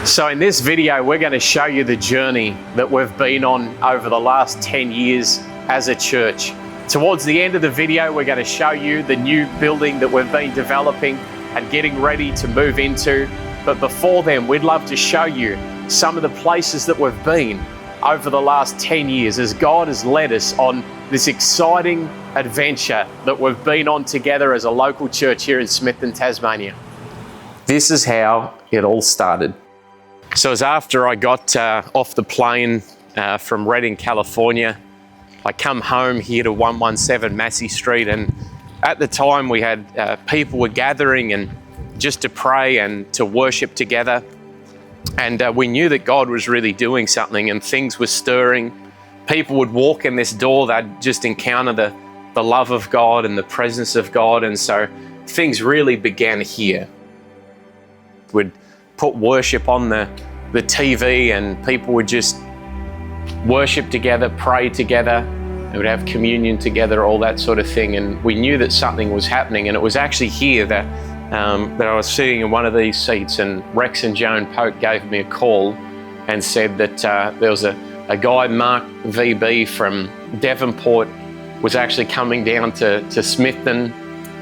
So in this video, we're going to show you the journey that we've been on over the last 10 years as a church. Towards the end of the video, we're going to show you the new building that we've been developing and getting ready to move into. But before then, we'd love to show you some of the places that we've been over the last 10 years as God has led us on this exciting adventure that we've been on together as a local church here in Smithton, Tasmania. This is how it all started. So it was after I got off the plane from Redding, California. I come home here to 117 Massey Street, and at the time we had people were gathering and just to pray and to worship together. And we knew that God was really doing something and things were stirring. People would walk in this door, they'd just encounter the love of God and the presence of God. And so things really began here. We'd put worship on the TV and people would just worship together, pray together. They would have communion together, all that sort of thing. And we knew that something was happening. And it was actually here that I was sitting in one of these seats, and Rex and Joan Polk gave me a call and said that there was a guy, Mark VB from Devonport, was actually coming down to Smithton.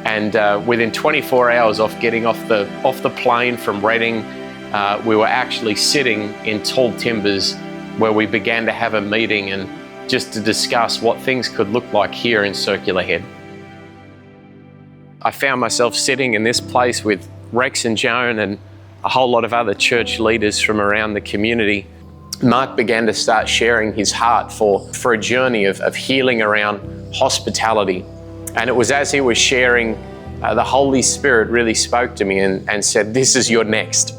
And within 24 hours of getting off the plane from Redding, we were actually sitting in Tall Timbers where we began to have a meeting and just to discuss what things could look like here in Circular Head. I found myself sitting in this place with Rex and Joan and a whole lot of other church leaders from around the community. Mark began to start sharing his heart for a journey of healing around hospitality. And it was as he was sharing, the Holy Spirit really spoke to me and said, "This is your next."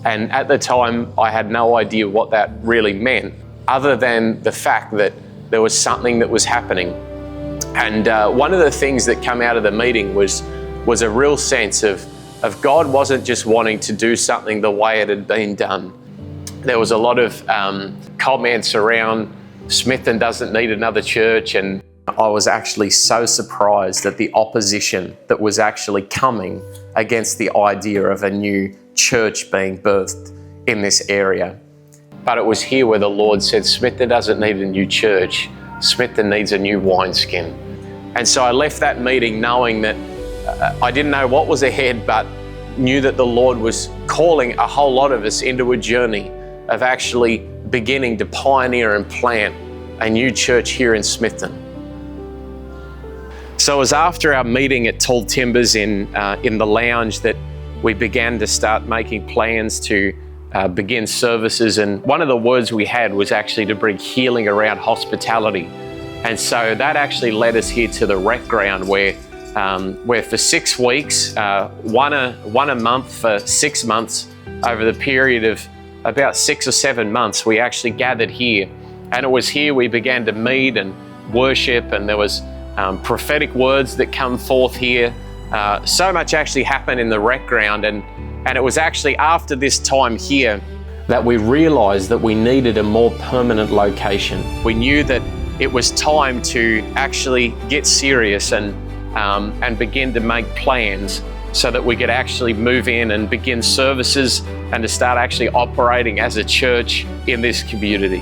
And at the time, I had no idea what that really meant, other than the fact that there was something that was happening. And one of the things that came out of the meeting was a real sense of God wasn't just wanting to do something the way it had been done. There was a lot of comments around Smithton doesn't need another church, and I was actually so surprised at the opposition that was actually coming against the idea of a new church being birthed in this area. But it was here where the Lord said, Smithton doesn't need a new church, Smithton needs a new wineskin. And so I left that meeting knowing that I didn't know what was ahead, but knew that the Lord was calling a whole lot of us into a journey of actually beginning to pioneer and plant a new church here in Smithton. So it was after our meeting at Tall Timbers in the lounge that we began to start making plans to begin services. And one of the words we had was actually to bring healing around hospitality. And so that actually led us here to the rec ground where for 6 weeks, one a month for 6 months, over the period of about 6 or 7 months, we actually gathered here. And it was here we began to meet and worship, and there was prophetic words that come forth here. So much actually happened in the rec ground, and it was actually after this time here that we realized that we needed a more permanent location. We knew that it was time to actually get serious and begin to make plans so that we could actually move in and begin services and to start actually operating as a church in this community.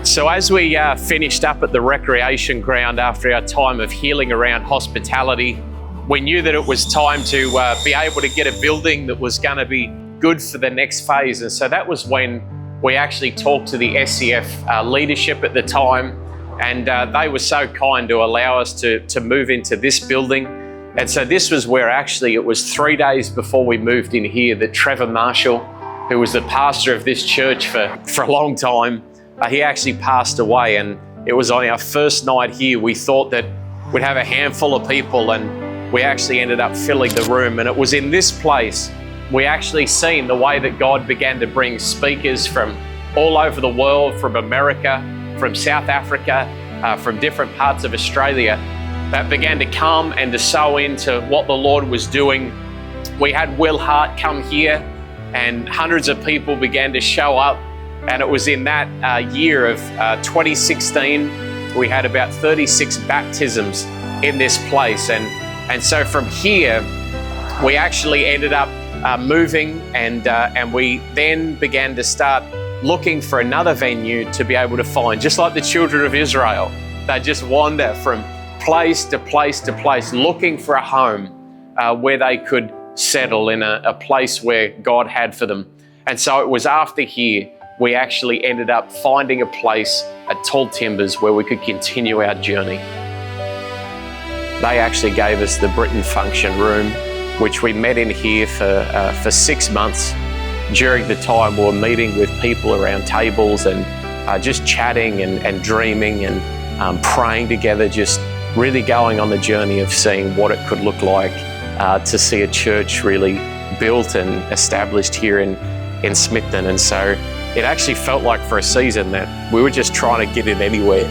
So as we finished up at the recreation ground after our time of healing around hospitality, we knew that it was time to be able to get a building that was going to be good for the next phase. And so that was when we actually talked to the SCF leadership at the time, and they were so kind to allow us to move into this building. And so this was where actually it was 3 days before we moved in here that Trevor Marshall, who was the pastor of this church for a long time, he actually passed away. And it was on our first night here, we thought that we'd have a handful of people, and we actually ended up filling the room. And it was in this place we actually seen the way that God began to bring speakers from all over the world, from America, from South Africa, from different parts of Australia, that began to come and to sow into what the Lord was doing. We had Will Hart come here, and hundreds of people began to show up. And it was in that year of 2016, we had about 36 baptisms in this place. And so from here, we actually ended up moving, and we then began to start looking for another venue to be able to find. Just like the children of Israel, they just wander from place to place to place, looking for a home where they could settle in a place where God had for them. And so it was after here, we actually ended up finding a place at Tall Timbers where we could continue our journey. They actually gave us the Britain function room, which we met in here for 6 months. During the time, we were meeting with people around tables and just chatting and dreaming and praying together, just really going on the journey of seeing what it could look like to see a church really built and established here in Smithton. And so it actually felt like for a season that we were just trying to get in anywhere,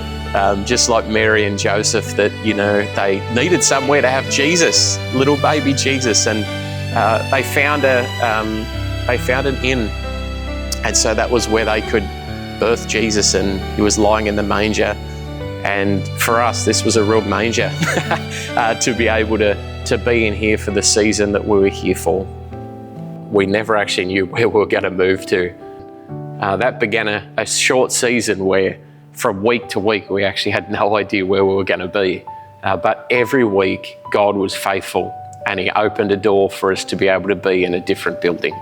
just like Mary and Joseph, that, you know, they needed somewhere to have Jesus, little baby Jesus, and they found an inn, and so that was where they could birth Jesus, and he was lying in the manger. And for us, this was a real manger to be able to be in here for the season that we were here for. We never actually knew where we were going to move to. That began a short season where from week to week, we actually had no idea where we were going to be. But every week, God was faithful, and he opened a door for us to be able to be in a different building.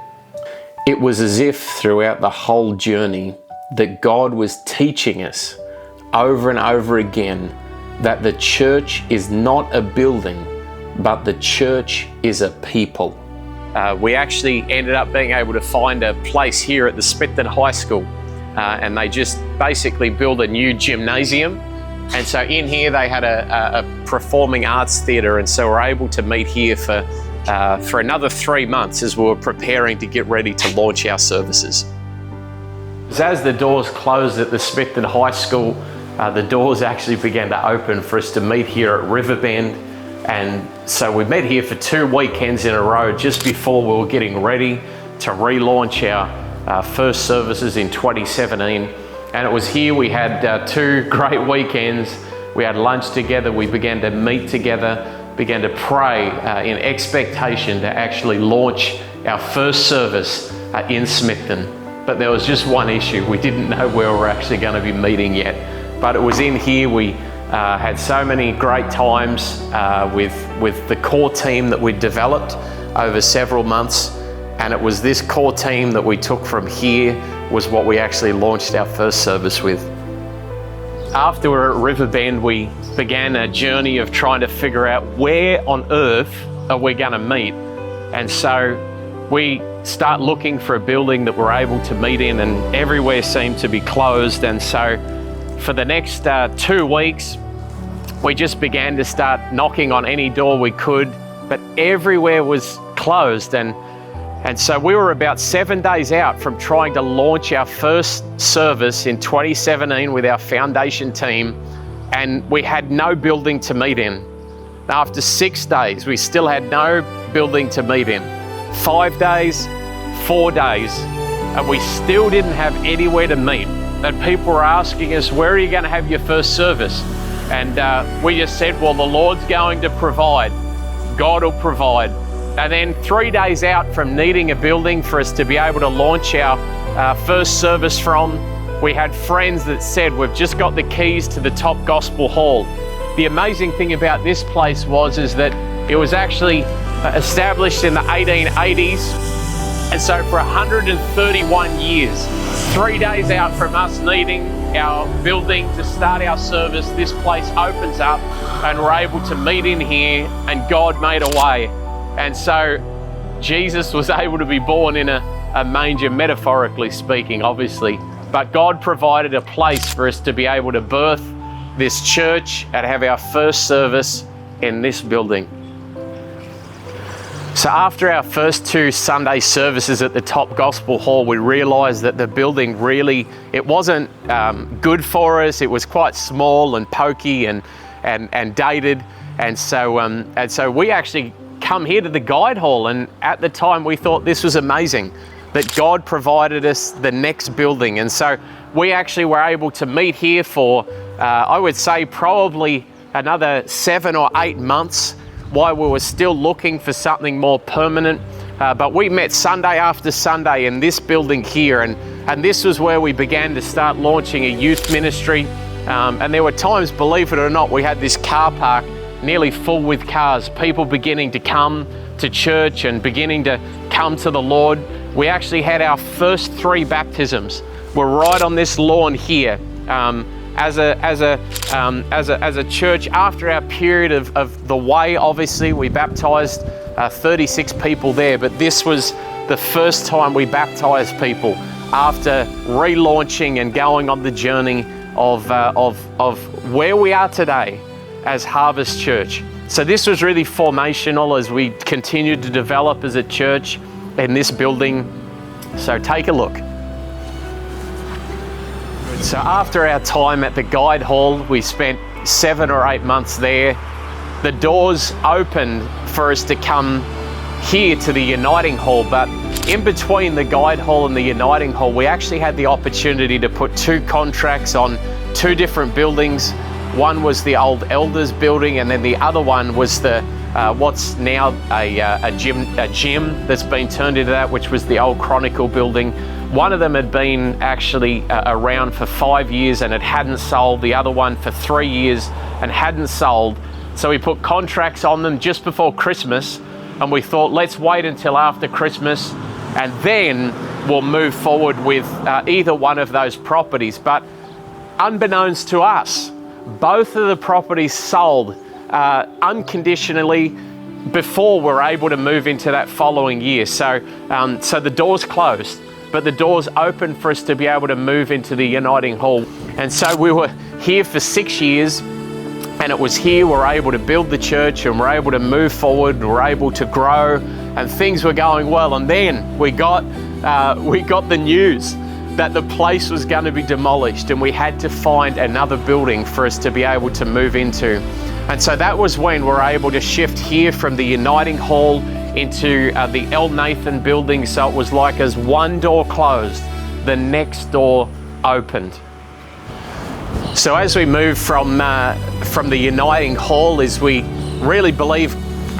It was as if throughout the whole journey that God was teaching us over and over again that the church is not a building, but the church is a people. We actually ended up being able to find a place here at the Smithton High School, and they just basically built a new gymnasium. And so in here they had a performing arts theatre, and so we're able to meet here for another 3 months as we were preparing to get ready to launch our services. As the doors closed at the Smithton High School, the doors actually began to open for us to meet here at Riverbend. And so we met here for 2 weekends in a row just before we were getting ready to relaunch our first services in 2017. And it was here we had 2 great weekends. We had lunch together, we began to meet together, began to pray in expectation to actually launch our first service in Smithton. But there was just one issue. We didn't know where we were actually going to be meeting yet. But it was in here. We had so many great times with the core team that we'd developed over several months. And it was this core team that we took from here was what we actually launched our first service with. After we were at Riverbend, we began a journey of trying to figure out where on earth are we going to meet. And so we start looking for a building that we're able to meet in, and everywhere seemed to be closed. And so for the next 2 weeks, we just began to start knocking on any door we could, but everywhere was closed. And so we were about 7 days out from trying to launch our first service in 2017 with our foundation team, and we had no building to meet in. After 6 days, we still had no building to meet in. 5 days, 4 days, and we still didn't have anywhere to meet. And people were asking us, where are you going to have your first service? And we just said, well, the Lord's going to provide. God will provide. And then 3 days out from needing a building for us to be able to launch our first service from, we had friends that said, we've just got the keys to the top gospel hall. The amazing thing about this place is that it was actually established in the 1880s. And so for 131 years, 3 days out from us needing our building to start our service, this place opens up and we're able to meet in here, and God made a way. And so Jesus was able to be born in a manger, metaphorically speaking, obviously. But God provided a place for us to be able to birth this church and have our first service in this building. So after our first 2 Sunday services at the top gospel hall, we realized that the building really, it wasn't good for us. It was quite small and pokey and dated. And so we actually come here to the guide hall, and at the time we thought this was amazing, that God provided us the next building. And so we actually were able to meet here for, I would say, probably another 7 or 8 months while we were still looking for something more permanent. but we met Sunday after Sunday in this building here, and this was where we began to start launching a youth ministry. And there were times, believe it or not, we had this car park nearly full with cars, people beginning to come to church and beginning to come to the Lord. We actually had our first 3 baptisms. We're right on this lawn here. As a church, after our period of the way, obviously, we baptized 36 people there, but this was the first time we baptized people after relaunching and going on the journey of where we are today as Harvest Church. So this was really formational as we continued to develop as a church in this building. So take a look. So after our time at the Guide Hall, we spent 7 or 8 months there. The doors opened for us to come here to the Uniting Hall, but in between the Guide Hall and the Uniting Hall, we actually had the opportunity to put 2 contracts on 2 different buildings. One was the old Elders building, and then the other one was the what's now a gym that's been turned into that, which was the old Chronicle building. One of them had been actually around for 5 years and it hadn't sold. The other one for 3 years and hadn't sold. So we put contracts on them just before Christmas, and we thought, let's wait until after Christmas and then we'll move forward with either one of those properties. But unbeknownst to us, both of the properties sold unconditionally before we're able to move into that following year. So the doors closed, but the doors opened for us to be able to move into the Uniting Hall. And so we were here for 6 years, and it was here we're able to build the church and we're able to move forward, we're able to grow, and things were going well. And then we got the news that the place was going to be demolished and we had to find another building for us to be able to move into. And so that was when we're able to shift here from the Uniting Hall into the El Nathan building. So it was like as one door closed, the next door opened. So as we moved from the Uniting Hall, is we really believed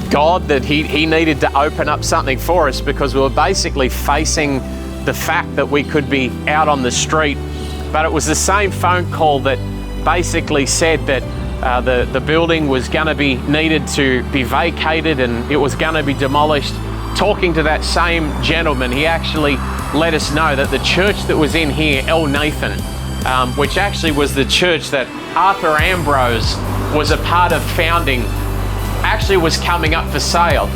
God that he needed to open up something for us, because we were basically facing the fact that we could be out on the street. But it was the same phone call that basically said that the building was going to be needed to be vacated and it was going to be demolished. Talking to that same gentleman, he actually let us know that the church that was in here, El Nathan, which actually was the church that Arthur Ambrose was a part of founding, actually was coming up for sale.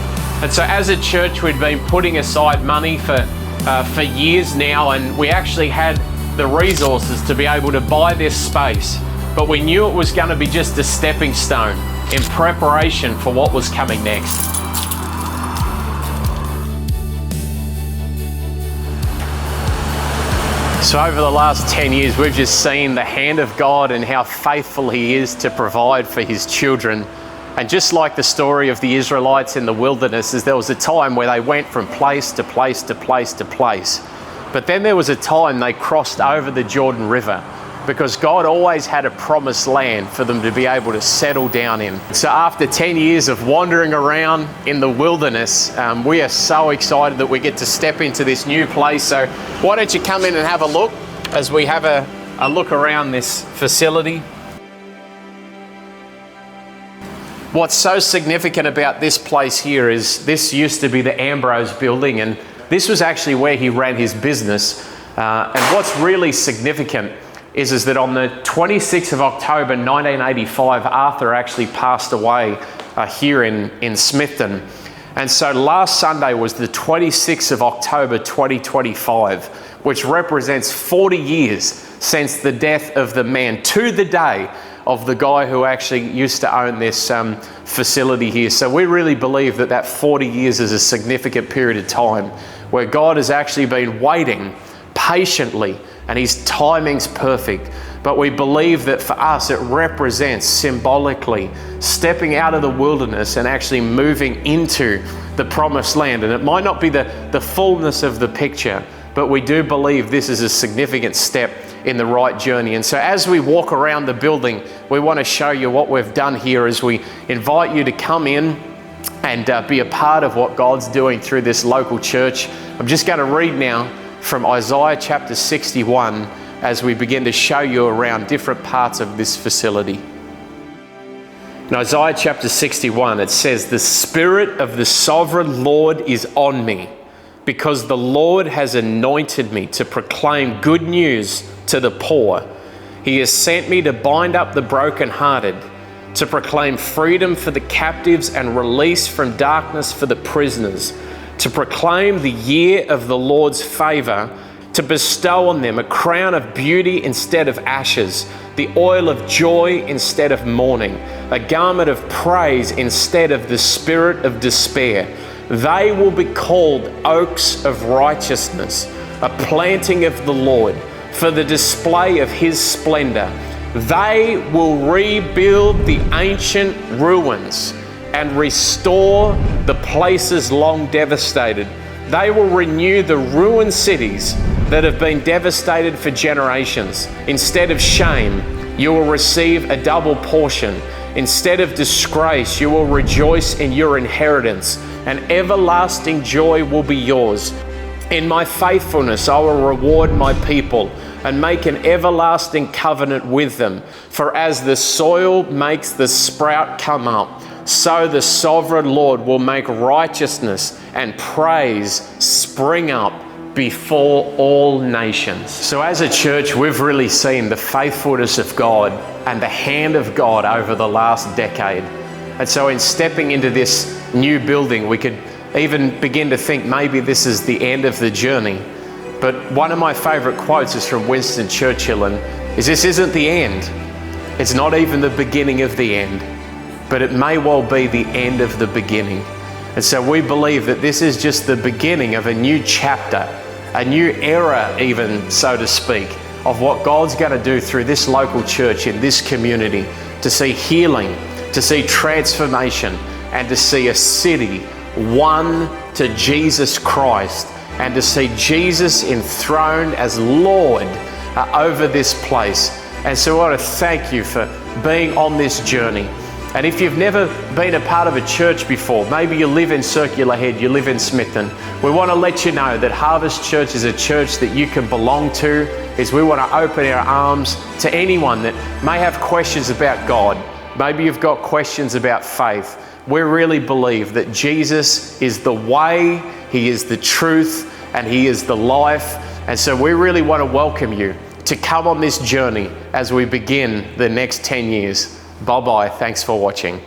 And so as a church, we'd been putting aside money for years now, and we actually had the resources to be able to buy this space. But we knew it was going to be just a stepping stone in preparation for what was coming next. So over the last 10 years, we've just seen the hand of God and how faithful He is to provide for His children. And just like the story of the Israelites in the wilderness, there was a time where they went from place to place to place to place. But then there was a time they crossed over the Jordan River, because God always had a promised land for them to be able to settle down in. So after 10 years of wandering around in the wilderness, we are so excited that we get to step into this new place. So why don't you come in and have a look as we have a look around this facility. What's so significant about this place here is this used to be the Ambrose building, and this was actually where he ran his business. And what's really significant is that on the 26th of October 1985, Arthur actually passed away here in Smithton. And so last Sunday was the 26th of October 2025, which represents 40 years since the death of the man, to the day of the guy who actually used to own this facility here. So we really believe that 40 years is a significant period of time where God has actually been waiting patiently, and His timing's perfect. But we believe that for us it represents symbolically stepping out of the wilderness and actually moving into the promised land. And it might not be the fullness of the picture, but we do believe this is a significant step in the right journey. And so as we walk around the building, we want to show you what we've done here as we invite you to come in and be a part of what God's doing through this local church. I'm just going to read now from Isaiah chapter 61 as we begin to show you around different parts of this facility. In Isaiah chapter 61, it says, "The Spirit of the Sovereign Lord is on me, because the Lord has anointed me to proclaim good news to the poor. He has sent me to bind up the brokenhearted, to proclaim freedom for the captives and release from darkness for the prisoners, to proclaim the year of the Lord's favour, to bestow on them a crown of beauty instead of ashes, the oil of joy instead of mourning, a garment of praise instead of the spirit of despair. They will be called oaks of righteousness, a planting of the Lord, for the display of his splendour. They will rebuild the ancient ruins and restore the places long devastated. They will renew the ruined cities that have been devastated for generations. Instead of shame, you will receive a double portion. Instead of disgrace, you will rejoice in your inheritance, and everlasting joy will be yours. In my faithfulness, I will reward my people and make an everlasting covenant with them. For as the soil makes the sprout come up, so the sovereign Lord will make righteousness and praise spring up before all nations." So as a church, we've really seen the faithfulness of God and the hand of God over the last decade. And so in stepping into this new building, we could even begin to think maybe this is the end of the journey. But one of my favourite quotes is from Winston Churchill, and is this isn't the end. It's not even the beginning of the end, but it may well be the end of the beginning. And so we believe that this is just the beginning of a new chapter, a new era even, so to speak, of what God's going to do through this local church in this community, to see healing, to see transformation, and to see a city won to Jesus Christ, and to see Jesus enthroned as Lord over this place. And so I want to thank you for being on this journey. And if you've never been a part of a church before, maybe you live in Circular Head, you live in Smithton, we want to let you know that Harvest Church is a church that you can belong to. We want to open our arms to anyone that may have questions about God. Maybe you've got questions about faith. We really believe that Jesus is the way, he is the truth, and he is the life. And so we really want to welcome you to come on this journey as we begin the next 10 years. Bye-bye. Thanks for watching.